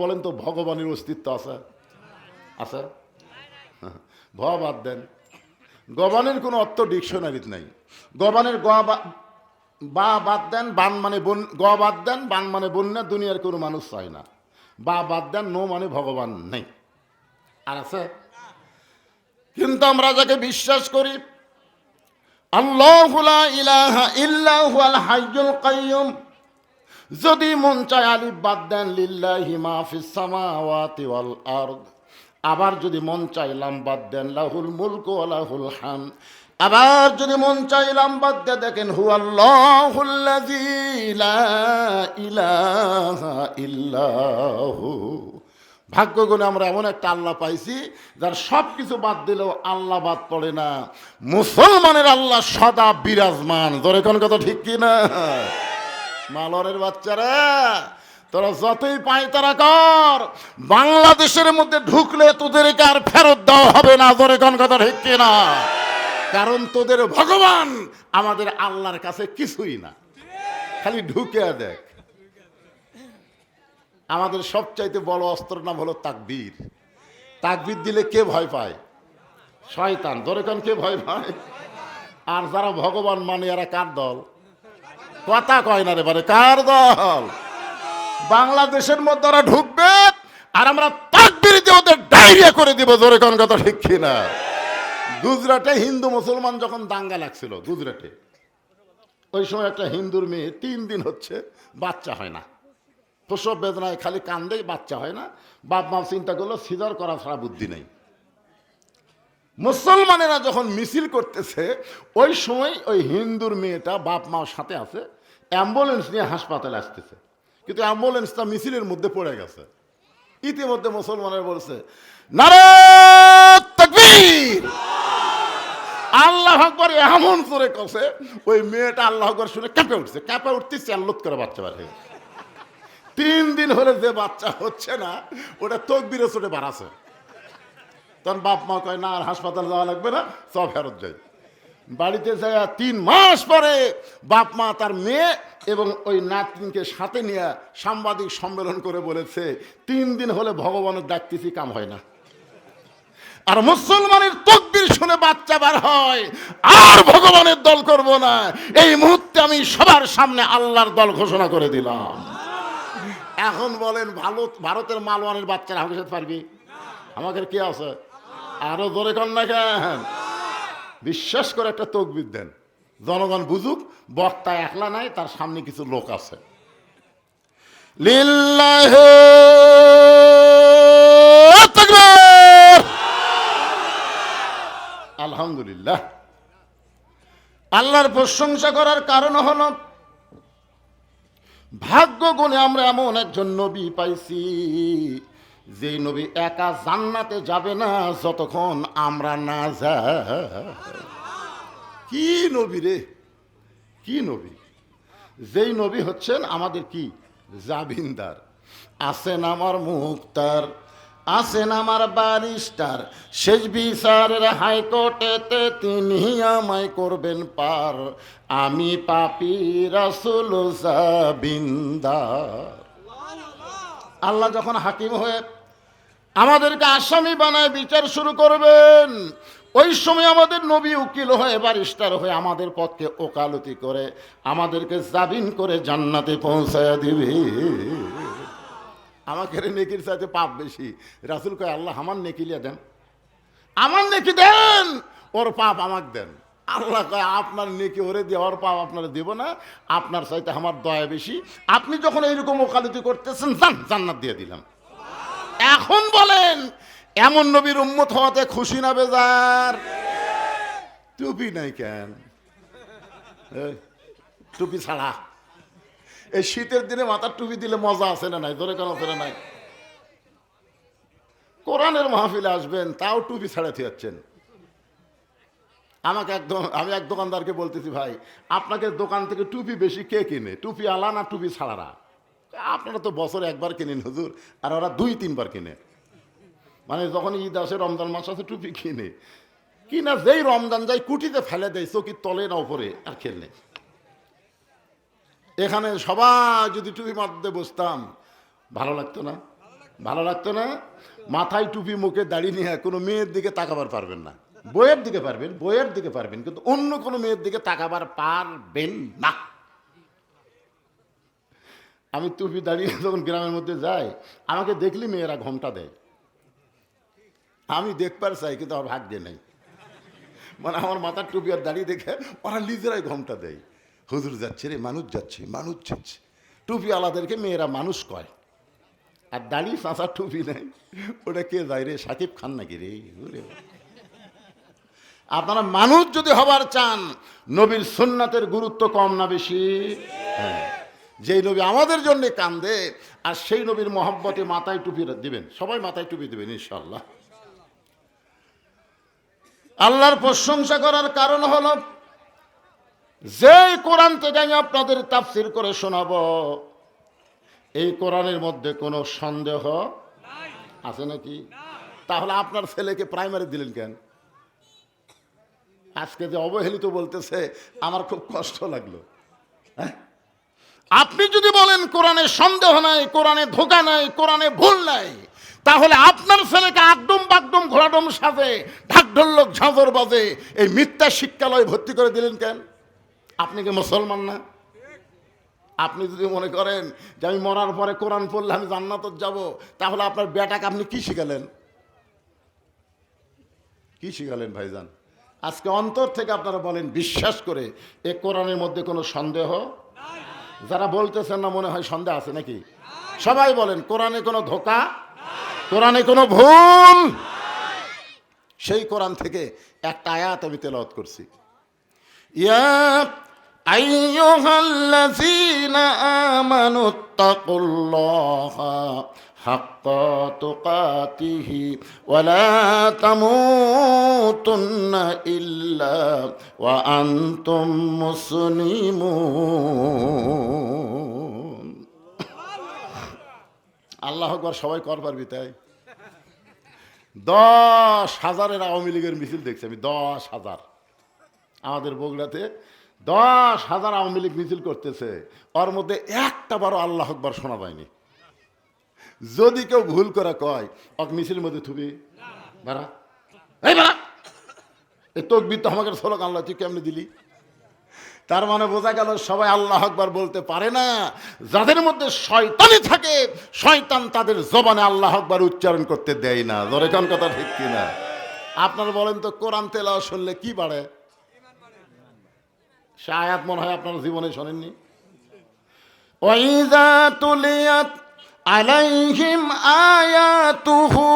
বলেন তো ভগবানের অস্তিত্ব আছে? আছে? ভ বাদ দেন, গবানের কোনো অর্থ ডিকশনারিতে নাই। গবানের বা বাদ দেন, বান মানে বন, গ বাদ দেন, বান মানে বন্যা, দুনিয়ার কোনো মানুষ চায় না। বা বাদ দেন, নো মানে ভগবান নেই। আর আছে? কিন্তু আমরা যাকে বিশ্বাস করি, আল্লাহু লা ইলাহা ইল্লা হুয়াল হাইয়ুল কাইয়ুম, যদি মন চায় আলিফ বাদ দেন লিল্লাহি মা ফিস সামাওয়াতি ওয়াল আরদ, আবার যদি মন চায় লাম বাদ দেন লাহুল মুলকু ওয়া লাহুল হামদ, আবার যদি মন চায় লাম বাদ দিয়ে দেখেন হুয়াল্লাহুল্লাযী লা ইলাহা ইল্লাহু। ভাগ্য গুণে আমরা এমন একটা আল্লাহ পাইছি যার সব কিছু বাদ দিলেও আল্লাহ বাদ পড়ে না। মুসলমানের আল্লাহ সদা বিরাজমান। ধরে কোন কথা ঠিক কি না? মালরের বাচ্চারা, তোরা যতই পাই তারা কর, বাংলাদেশের মধ্যে ঢুকলে তোদেরকে আর ফেরত দেওয়া হবে না। ধরে কোন কথা ঠিক কি না? কারণ তোদের ভগবান আমাদের আল্লাহর কাছে কিছুই না, খালি ঢুকে দেখ। আমাদের সবচাইতে বড় অস্ত্র নাম হলো তাকবীর। তাকবীর দিলে কে ভয় পায়? শয়তান। ধরে কোন কে ভয় পায়? আর যারা ভগবান মানে এরা কার দল? কথা কয় না রে বারে, কার দল? বাংলাদেশের মধ্যে ওরা ঢুকবে আর আমরা তাকবীর দিয়ে ওদের ডায়রিয়া করে দিব। জোরে কোন কথা ঠিক কিনা? গুজরাটে হিন্দু মুসলমান যখন দাঙ্গা লাগছিল গুজরাটে, ওই সময় একটা হিন্দুর মেয়ে 3 দিন হচ্ছে বাচ্চা হয় না, প্রসব বেদনায় খালি কান্দেই, বাচ্চা হয় না। বাপ মা চিন্তা করলো সিজার করা ছাড়া বুদ্ধি নেই। মুসলমানেরা যখন মিছিল করতেছে, ওই সময় ওই হিন্দুর মেয়েটা বাপ মার সাথে আছে, অ্যাম্বুলেন্স নিয়ে হাসপাতালে আসতেছে, কিন্তু অ্যাম্বুলেন্সটা মিছিলের মধ্যে পড়ে গেছে। ইতিমধ্যে মুসলমানের বলছে নারে তাকবীর, আল্লাহু আকবার, এমন করে কছে ওই মেয়েটা আল্লাহু আকবার শুনে কেঁপে উঠছে। কেঁপে উঠতে চাল্লত করে বাচ্চা বাড়ে। 3 দিন হলে যে বাচ্চা হচ্ছে না, ওটা তকবীরে চোটে বাড়াছে। তখন বাপ মা কয় না আর হাসপাতাল যাওয়া লাগবে না, সব ফেরত যাই। বাড়িতে যায় 3 মাস পরে বাপ মা তার মেয়ে এবং ওই নাতনিকে সাথে নিয়ে সাংবাদিক সম্মেলন করে বলেছে 3 দিন হলে ভগবানের ডাকতেছি, কাম হয় না। আর মুসলমানের তাকবীর শুনে বাচ্চা বার হয়, আর ভগবানের দল করব না। এই মুহূর্তে আমি সবার সামনে আল্লাহর দল ঘোষণা করে দিলাম। এখন বলেন ভারতের মালওয়ানের বাচ্চারা আমাকে সাথে পারবি? আমাদের কে আছে? আরো জোরে কর না কেন? বিশ্বাস করে একটা তাকবীর দেন, জনগণ বুঝুক বক্তা একলা নাই, তার সামনে কিছু লোক আছে। লিল্লাহি তাকবীর, আলহামদুলিল্লাহ। আল্লাহর প্রশংসা করার কারণ হলো ভাগ্য গুণে আমরা এমন একজন নবী পাইছি, যে নবী একা জান্নাতে যাবে না যতক্ষণ আমরা না যাই। কি নবী রে, কি নবী! যেই নবী হচ্ছেন আমাদের কি জাবিনদার। আছেন আমার মুক্তার, আছেন আমার বারিস্টার, শেষ বিচারের হাইকোর্টেতে তিনি আমায় করবেন পার। আমি পাপী রাসূল জাবিনদার। আল্লাহ যখন হাকিম হয়ে আমাদেরকে আসামি বানায় বিচার শুরু করবেন, ওই সময় আমাদের নবী উকিল হয়ে ব্যারিস্টার হয়ে আমাদের পথকে ওকালতি করে আমাদেরকে জামিন করে জান্নাতে পৌঁছায়া দিবে। আমাকে নেকির চাইতে পাপ বেশি। রাসূল কয় আল্লাহ আমার নেকি লিয়া দেন, আমার নেকি দেন, ওর পাপ আমাকে দেন। আল্লাহ কয় আপনার নেকি ওরে দিয়ে, ওর পাপ আপনারা দেব না, আপনার চাইতে আমার দয়া বেশি। আপনি যখন এইরকম ওকালতি করতেছেন, জান্নাত দিয়ে দিলাম। এখন বলেন এমন নবীর উম্মত হওয়াতে খুশি না বেজার? টুপি নাই কেন? টুপি ছাড়া এই শীতের দিনে মাথার টুপি দিলে মজা আছে না নাই? ধরে কেন ফেরে নাই? কোরআনের মাহফিলে আসবেন, তাও টুপি ছাড়াতে যাচ্ছেন। আমি এক দোকানদারকে বলতেছি, ভাই আপনাকে দোকান থেকে টুপি বেশি কে কিনে, টুপি আলা না টুপি ছাড়ারা? আপনারা তো বছরে একবার কিনেন হুজুর, আর ওরা 2-3 বার কিনে। মানে যখন ঈদ আসে, রমজান মাস আছে, টুপি কিনে কিনা যেই রমজান যায় কুটিতে ফেলে দেয়, চকির তলে না উপরে, আর খেল নেই। এখানে সবাই যদি টুপি মারতে বসতাম ভালো লাগতো না? ভালো লাগতো না? মাথায় টুপি, মুখে দাড়ি নিয়ে কোনো মেয়ের দিকে তাকাবার পারবেন না। বইয়ের দিকে পারবেন, বইয়ের দিকে পারবেন, কিন্তু অন্য কোনো মেয়ের দিকে তাকাবার পারবেন না। আমি টুপি দাঁড়িয়ে যখন গ্রামের মধ্যে যাই, আমাকে দেখলি মেয়েরা ঘোমটা দেয়। আমি দেখবার চাই, কিন্তু আমার ভাগ্যে নেই। মানে আমার মাথার টুপি আর দাঁড়িয়ে দেখে ওরা নিজেরাই ঘোমটা দেয়। হুজুর যাচ্ছে রে, মানুষ যাচ্ছে, মানুষ যাচ্ছে। টুপি আলাদেরকে মেয়েরা মানুষ কয়, আর দাড়ি চাঁচা টুপি নেই, ওটা কে যায় রে? সাকিব খান নাকি রে? আপনারা মানুষ যদি হবার চান, নবীর সুন্নাতের গুরুত্ব কম না বেশি? হ্যাঁ, যেই নবী আমাদের জন্য কান্দে, আর সেই নবীর মহব্বতে মাথায় টুপি দিবেন, সবাই মাথায় টুপি দিবেন ইনশাল্লাহ। আল্লাহর প্রশংসা করার কারণ হলো, যেই কোরআন থেকে আমি আপনাদের তাফসীর করে শোনাবো, এই কোরআনের মধ্যে কোনো সন্দেহ আছে নাকি? তাহলে আপনার ছেলেকে প্রাইমারি দিলেন কেন? আজকে যে অবহেলিত বলতেছে, আমার খুব কষ্ট লাগলো। হ্যাঁ, আপনি যদি বলেন কোরআনে সন্দেহ নাই, কোরআনে ধোঁকা নাই, কোরআনে ভুল নাই, তাহলে আপনার ছেলেকে আকডুম বাকডুম ঘোড়াডুম সাজে, ঢাকঢোলক ঝাঁঝর বাজে এই মিথ্যা শিক্ষালয়ে ভর্তি করে দিলেন কেন? আপনি কি মুসলমান না? আপনি যদি মনে করেন যে আমি মরার পরে কোরআন পড়লে আমি জান্নাতে যাব, তাহলে আপনার বেটাকে আপনি কি শিখালেন? কি শিখালেন ভাইজান? আজকে অন্তর থেকে আপনারা বলেন, বিশ্বাস করে, এ কোরআনের মধ্যে কোনো সন্দেহ? যারা বলতেছেন না, মনে হয় সন্দেহ আছে নাকি? সবাই বলেন, কোরআনে কোনো ধোঁকা, কোরআনে কোনো ভুল। সেই কোরআন থেকে একটা আয়াত আমি তেলাওয়াত করছি। ইয়া আইয়ুহাল্লাযীনা আমানুত্তাকুল্লাহা হাক্কা তুকাতিহি ওয়া লা তামুতুন্না ইল্লা ওয়া আনতুম মুসলিমুন। আল্লাহু আকবার। সবাই কর পারবি তাই? 10,000-এর আওয়ামী লীগের মিছিল দেখছি আমি। 10,000 আমাদের বগুড়াতে 10,000 আওয়ামী লীগ মিছিল করতেছে, ওর মধ্যে একটা বারো আল্লাহু আকবার শোনা যায়নি। যদি কেউ ভুল করে কয়, ওকে মিছিলের মধ্যে থুবি, বাড়া এই বাড়া, এই তকবীর তো আমাকে স্লোগান আল্লাহ, তুই কেমনি দিলি? তার মানে বোঝা গেল সবাই আল্লাহু আকবার বলতে পারে না। যাদের মধ্যে শয়তানি থাকে, শয়তান তাদের জবানে আল্লাহু আকবার উচ্চারণ করতে দেয় না। জোরে কোন কথা ঠিক কিনা? আপনারা বলেন তো, কোরআন তেলাওয়াত শুনলে কি বাড়ে? সে আয়াত মনে হয় আপনারা জীবনে শোনেননি। ওয়াইযা তুলিয়াত আলাইহিম আয়াতুহু